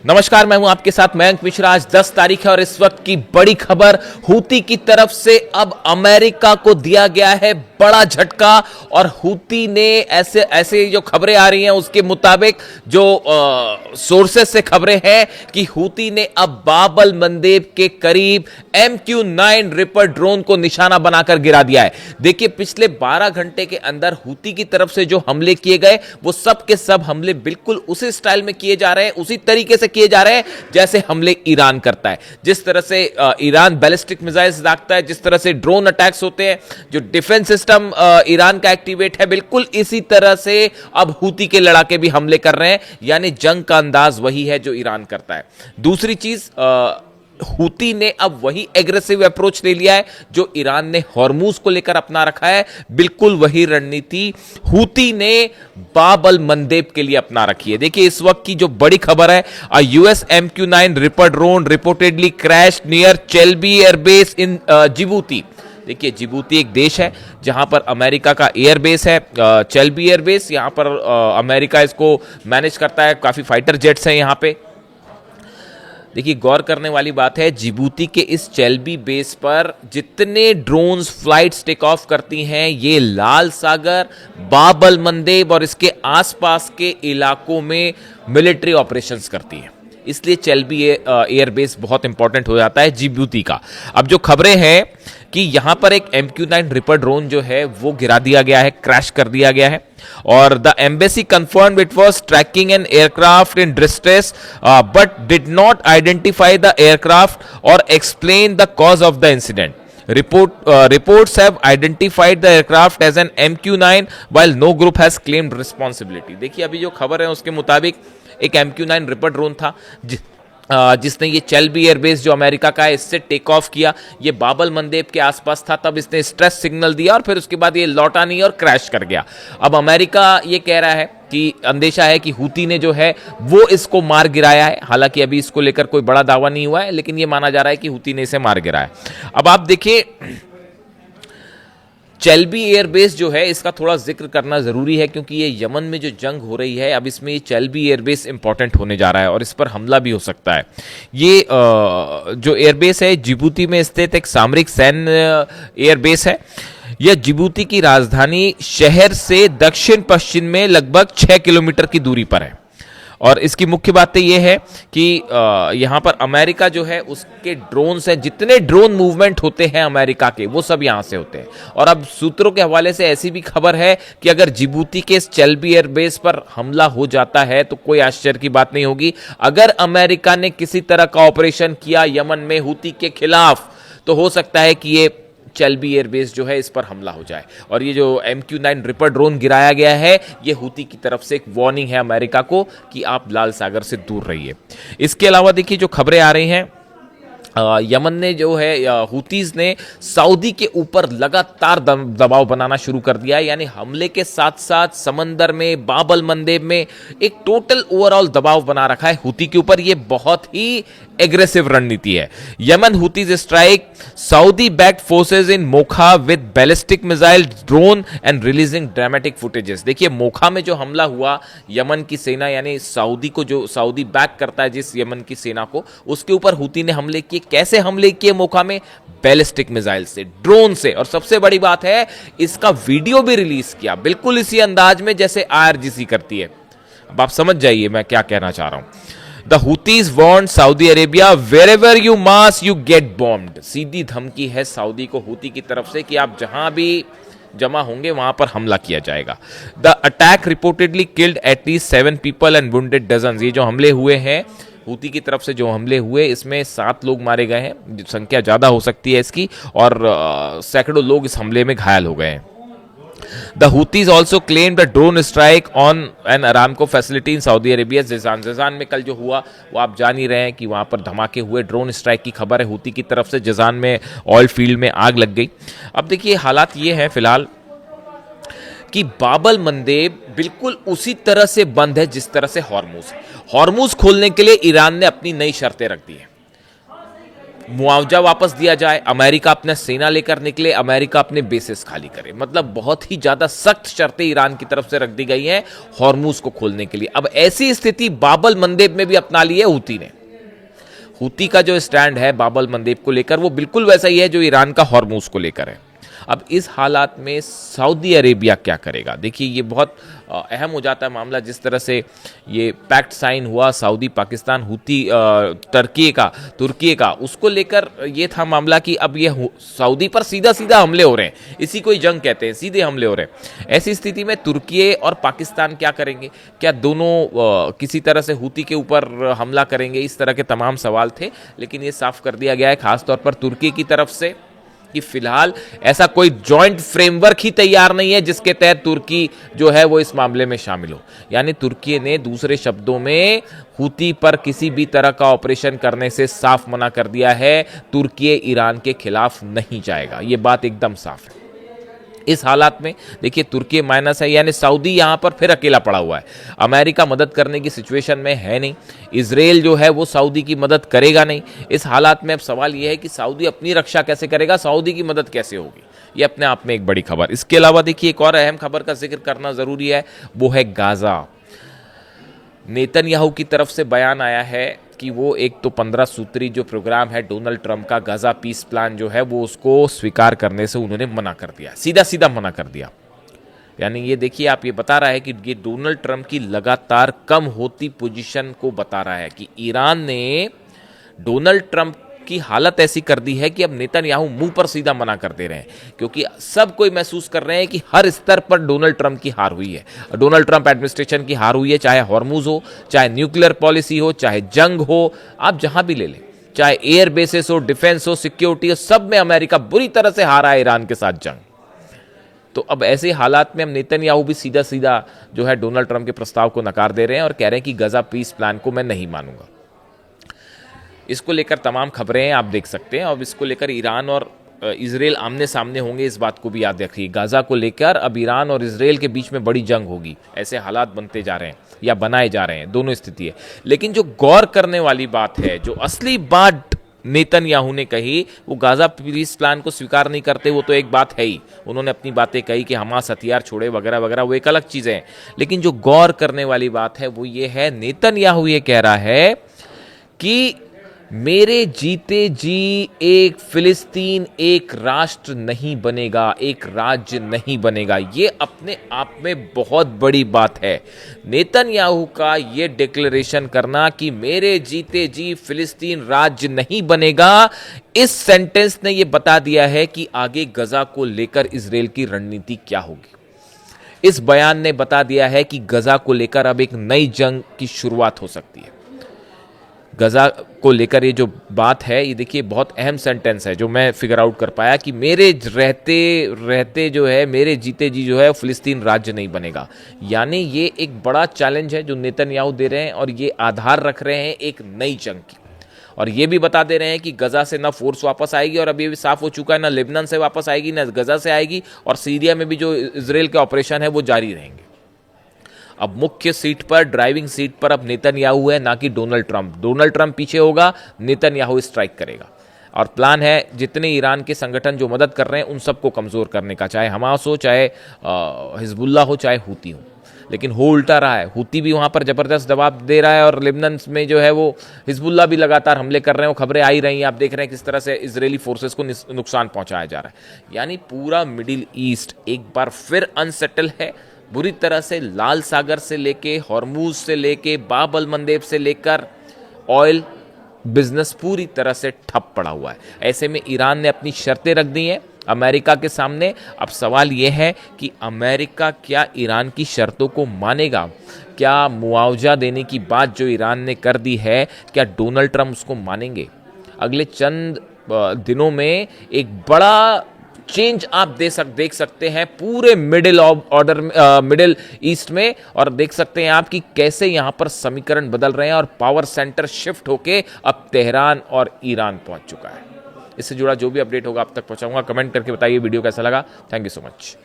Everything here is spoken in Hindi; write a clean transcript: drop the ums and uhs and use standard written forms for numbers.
नमस्कार, मैं हूं आपके साथ मयंक मिश्रा। आज 10 तारीख है और इस वक्त की बड़ी खबर, हूती की तरफ से अब अमेरिका को दिया गया है बड़ा झटका। और हूती ने ऐसे जो खबरें आ रही हैं उसके मुताबिक, जो सोर्सेस से खबरें हैं कि हूती ने अब बाब अल मंदेब के करीब MQ-9 रिपर ड्रोन को निशाना बनाकर गिरा दिया है। देखिए, पिछले 12 घंटे के अंदर हूती की तरफ से जो हमले किए गए वो सब के सब हमले बिल्कुल उसी स्टाइल में किए जा रहे हैं, उसी तरीके से किए जा रहे हैं जैसे हमले ईरान करता है। जिस तरह से ईरान बैलिस्टिक मिसाइल्स दागता है, जिस तरह से ड्रोन अटैक्स होते हैं, जो डिफेंस सिस्टम ईरान का एक्टिवेट है, बिल्कुल इसी तरह से अब हूती के लड़ाके भी हमले कर रहे हैं। यानी जंग का अंदाज वही है जो ईरान करता है। दूसरी चीज, हूती ने अब वही एग्रेसिव अप्रोच ले लिया है जो ईरान ने हॉर्मूज को लेकर अपना रखा है। बिल्कुल वही रणनीति हूती ने बाब अल मंदेब के लिए अपना रखी है। देखिए, इस वक्त की जो बड़ी खबर है, US MQ-9 reaper drone reportedly crash near चेल्बी एयरबेस इन जिबूती। देखिए, जिबूती एक देश है जहां पर अमेरिका का एयरबेस है, चेल्बी एयरबेस। यहां पर अमेरिका इसको मैनेज करता है, काफी फाइटर जेट्स हैं यहां पे। देखिए, गौर करने वाली बात है, जिबूती के इस चेल्बी बेस पर जितने ड्रोन्स फ्लाइट्स टेक ऑफ करती हैं, ये लाल सागर, बाब अल मंदेब और इसके आसपास के इलाकों में मिलिट्री ऑपरेशंस करती हैं। इसलिए चेल्बी एयरबेस बहुत इंपॉर्टेंट हो जाता है जिबूती का। अब जो खबरें हैं कि यहां पर एक MQ-9 रिपर ड्रोन जो है वो गिरा दिया गया है, क्रैश कर दिया गया है। और the embassy confirmed it was tracking an aircraft in distress but did not identify the aircraft और explain the cause of the incident. Reports have identified the aircraft as an MQ-9 while no group has claimed responsibility। देखिए, अभी जो खबर है उसके मुताबिक एक MQ-9 रिपर ड्रोन था जिसने ये चेल्बी एयरबेस जो अमेरिका का है इससे टेक ऑफ किया। ये बाब अल मंदेब के आसपास था, तब इसने स्ट्रेस सिग्नल दिया और फिर उसके बाद ये लौटा नहीं और क्रैश कर गया। अब अमेरिका ये कह रहा है कि अंदेशा है कि हूती ने जो है वो इसको मार गिराया है। हालांकि अभी इसको लेकर कोई बड़ा दावा नहीं हुआ है, लेकिन ये माना जा रहा है कि हूती ने इसे मार गिराया। अब आप देखिए, चेल्बी एयरबेस जो है इसका थोड़ा जिक्र करना जरूरी है क्योंकि ये यमन में जो जंग हो रही है, अब इसमें ये चेल्बी एयरबेस इंपॉर्टेंट होने जा रहा है और इस पर हमला भी हो सकता है। ये जो एयरबेस है जिबूती में स्थित एक सामरिक सैन्य एयरबेस है। यह जिबूती की राजधानी शहर से दक्षिण पश्चिम में लगभग 6 किलोमीटर की दूरी पर है। और इसकी मुख्य बातें यह है कि यहाँ पर अमेरिका जो है उसके ड्रोन्स हैं, जितने ड्रोन मूवमेंट होते हैं अमेरिका के वो सब यहाँ से होते हैं। और अब सूत्रों के हवाले से ऐसी भी खबर है कि अगर जिबूती के इस चेल्बी एयरबेस पर हमला हो जाता है तो कोई आश्चर्य की बात नहीं होगी। अगर अमेरिका ने किसी तरह का ऑपरेशन किया यमन में हूती के खिलाफ तो हो सकता है कि ये चेल्बी एयरबेस जो है इस पर हमला हो जाए। और ये जो MQ-9 रिपर ड्रोन गिराया गया है ये हूती की तरफ से एक वार्निंग है अमेरिका को कि आप लाल सागर से दूर रहिए। इसके अलावा देखिए, जो खबरें आ रही हैं, यमन ने जो है हूतीज ने सऊदी के ऊपर लगातार दबाव बनाना शुरू कर दिया है। यानी हमले के साथ साथ समंदर में, बाब अल मंदेब में एक टोटल ओवरऑल दबाव बना रखा है हूती के ऊपर। ये बहुत ही एग्रेसिव रणनीति है। Yemen Houthis strike Saudi backed forces in Mokha with ballistic missile drone and releasing dramatic footages. देखिए, मोखा में जो हमला हुआ, यमन की सेना यानी सऊदी को, जो सऊदी बैक करता है जिस यमन की सेना को, उसके ऊपर हूती ने हमले किए। कैसे हमले किए मोखा में? बैलिस्टिक मिसाइल से, ड्रोन से। और सबसे बड़ी बात है, इसका वीडियो भी रिलीज किया बिल्कुल इसी अंदाज में जैसे IRGC करती है। अब आप समझ जाइए मैं क्या कहना चाह रहा हूं। The Houthis warned Saudi Arabia, wherever you mass, you get bombed। सीधी धमकी है सऊदी को हूती की तरफ से कि आप जहां भी जमा होंगे वहां पर हमला किया जाएगा। The attack reportedly killed at least 7 people and wounded dozens। ये जो हमले हुए हैं हूती की तरफ से, जो हमले हुए इसमें 7 लोग मारे गए हैं, संख्या ज्यादा हो सकती है इसकी, और सैकड़ों लोग इस हमले में घायल हो गए हैं। The Houthis also claimed a drone strike on an Aramco facility in Saudi Arabia। जज़ान में कल जो हुआ वो आप जान ही रहे हैं कि वहां पर धमाके हुए, ड्रोन स्ट्राइक की खबर है हूती की तरफ से। जज़ान में ऑयल फील्ड में आग लग गई। अब देखिए, हालात ये हैं फिलहाल कि बाब अल मंदेब बिल्कुल उसी तरह से बंद है जिस तरह से हॉर्मूज। हॉर्मूज खोलने के लिए ईरान ने अपनी नई शर्तें रख दी हैं। मुआवजा वापस दिया जाए, अमेरिका अपना सेना लेकर निकले, अमेरिका अपने बेसिस खाली करे। मतलब बहुत ही ज्यादा सख्त शर्तें ईरान की तरफ से रख दी गई हैं हॉर्मूज को खोलने के लिए। अब ऐसी स्थिति बाबल मंदेब में भी अपना ली है हूती ने। हूती का जो स्टैंड है बाबल मंदेब को लेकर वो बिल्कुल वैसा ही है जो ईरान का हॉर्मूज को लेकर है। अब इस हालात में सऊदी अरेबिया क्या करेगा? देखिए ये बहुत अहम हो जाता है मामला। जिस तरह से ये पैक्ट साइन हुआ सऊदी पाकिस्तान हूती तुर्की का उसको लेकर ये था मामला कि अब ये सऊदी पर सीधा सीधा हमले हो रहे हैं, इसी को ही जंग कहते हैं, सीधे हमले हो रहे हैं। ऐसी स्थिति में तुर्की और पाकिस्तान क्या करेंगे? क्या दोनों किसी तरह से हूती के ऊपर हमला करेंगे? इस तरह के तमाम सवाल थे, लेकिन ये साफ कर दिया गया है खासतौर पर तुर्की की तरफ से कि फिलहाल ऐसा कोई जॉइंट फ्रेमवर्क ही तैयार नहीं है जिसके तहत तुर्की जो है वो इस मामले में शामिल हो। यानी तुर्की ने दूसरे शब्दों में हूती पर किसी भी तरह का ऑपरेशन करने से साफ मना कर दिया है। तुर्की ईरान के खिलाफ नहीं जाएगा, ये बात एकदम साफ है। इस हालात में देखिए तुर्की माइनस है, यानी सऊदी यहां पर फिर अकेला पड़ा हुआ है। अमेरिका मदद करने की सिचुएशन में है नहीं, इजराइल जो है वो सऊदी की मदद करेगा नहीं। इस हालात में अब सवाल यह है कि सऊदी अपनी रक्षा कैसे करेगा, सऊदी की मदद कैसे होगी? ये अपने आप में एक बड़ी खबर। इसके अलावा देखिए एक और अहम खबर का जिक्र करना जरूरी है, वो है गाजा। नेतन्याहू की तरफ से बयान आया है कि वो एक तो 15 सूत्री जो प्रोग्राम है डोनाल्ड ट्रंप का गाजा पीस प्लान जो है वो उसको स्वीकार करने से उन्होंने मना कर दिया, सीधा सीधा मना कर दिया। यानी ये देखिए आप, ये बता रहा है कि ये डोनाल्ड ट्रंप की लगातार कम होती पोजीशन को बता रहा है कि ईरान ने डोनाल्ड ट्रंप की हालत ऐसी कर दी है कि अब नेतन्याहू मुंह पर सीधा मना कर दे रहे हैं, क्योंकि सब कोई महसूस कर रहे हैं कि हर स्तर पर डोनाल्ड ट्रंप की हार हुई है, डोनाल्ड ट्रंप एडमिनिस्ट्रेशन की हार हुई है। चाहे हॉर्मूज हो, चाहे न्यूक्लियर पॉलिसी हो, चाहे जंग हो, आप जहां भी ले लें, चाहे एयर बेसिस हो, डिफेंस हो, सिक्योरिटी हो, सब में अमेरिका बुरी तरह से हारा है ईरान के साथ जंग। तो अब ऐसे हालात में हम नेतन्याहू भी सीधा सीधा जो है डोनाल्ड ट्रंप के प्रस्ताव को नकार दे रहे हैं और कह रहे हैं कि गाजा पीस प्लान को मैं नहीं मानूंगा। इसको लेकर तमाम खबरें आप देख सकते हैं और इसको लेकर ईरान और इजराइल आमने सामने होंगे, इस बात को भी याद रखिए। गाजा को लेकर अब ईरान और इजराइल के बीच में बड़ी जंग होगी, ऐसे हालात बनते जा रहे हैं या बनाए जा रहे हैं, दोनों स्थिति है। लेकिन जो गौर करने वाली बात है, जो असली बात नेतन्याहू ने कही, वो गाजा पीस प्लान को स्वीकार नहीं करते, वो तो एक बात है ही। उन्होंने अपनी बातें कही कि हमास हथियार छोड़े वगैरह वगैरह, वो एक अलग चीज़ें हैं। लेकिन जो गौर करने वाली बात है वो ये है, नेतन्याहू ये कह रहा है कि मेरे जीते जी एक फिलिस्तीन एक राष्ट्र नहीं बनेगा, एक राज्य नहीं बनेगा। ये अपने आप में बहुत बड़ी बात है। नेतन्याहू का ये डिक्लेरेशन करना कि मेरे जीते जी फिलिस्तीन राज्य नहीं बनेगा, इस सेंटेंस ने ये बता दिया है कि आगे गजा को लेकर इजराइल की रणनीति क्या होगी। इस बयान ने बता दिया है कि गजा को लेकर अब एक नई जंग की शुरुआत हो सकती है। गजा को लेकर ये जो बात है, ये देखिए बहुत अहम सेंटेंस है जो मैं फिगर आउट कर पाया कि मेरे रहते रहते जो है, मेरे जीते जी जो है फिलिस्तीन राज्य नहीं बनेगा। यानी ये एक बड़ा चैलेंज है जो नेतन्याहू दे रहे हैं और ये आधार रख रहे हैं एक नई जंग की। और ये भी बता दे रहे हैं कि गजा से ना फोर्स वापस आएगी, और अब ये भी साफ हो चुका है ना लेबनान से वापस आएगी ना गजा से आएगी, और सीरिया में भी जो इजराइल के ऑपरेशन है वो जारी रहेंगे। अब मुख्य सीट पर, ड्राइविंग सीट पर अब नेतन्याहू है, ना कि डोनाल्ड ट्रंप। डोनाल्ड ट्रंप पीछे होगा, नेतन्याहू स्ट्राइक करेगा। और प्लान है जितने ईरान के संगठन जो मदद कर रहे हैं उन सबको कमजोर करने का, चाहे हमास हो, चाहे हिजबुल्ला हो, चाहे हूती हो। लेकिन हो उल्टा रहा है, हूती भी वहां पर जबरदस्त दबाव दे रहा है और लेबनान में जो है वो हिजबुल्ला भी लगातार हमले कर रहे हैं। वो खबरें आई रही हैं, आप देख रहे हैं किस तरह से इजरायली फोर्सेस को नुकसान पहुंचाया जा रहा है। यानी पूरा मिडिल ईस्ट एक बार फिर अनसेटल है बुरी तरह से। लाल सागर से लेके, हॉर्मूज से लेके, बाब अल मंदेब से लेकर ऑयल बिजनेस पूरी तरह से ठप पड़ा हुआ है। ऐसे में ईरान ने अपनी शर्तें रख दी हैं अमेरिका के सामने। अब सवाल यह है कि अमेरिका क्या ईरान की शर्तों को मानेगा? क्या मुआवजा देने की बात जो ईरान ने कर दी है, क्या डोनाल्ड ट्रंप उसको मानेंगे? अगले चंद दिनों में एक बड़ा चेंज आप देख सकते हैं पूरे मिडिल ईस्ट में, और देख सकते हैं आप कि कैसे यहां पर समीकरण बदल रहे हैं और पावर सेंटर शिफ्ट होके अब तेहरान और ईरान पहुंच चुका है। इससे जुड़ा जो भी अपडेट होगा आप तक पहुंचाऊंगा। कमेंट करके बताइए वीडियो कैसा लगा। Thank you so much.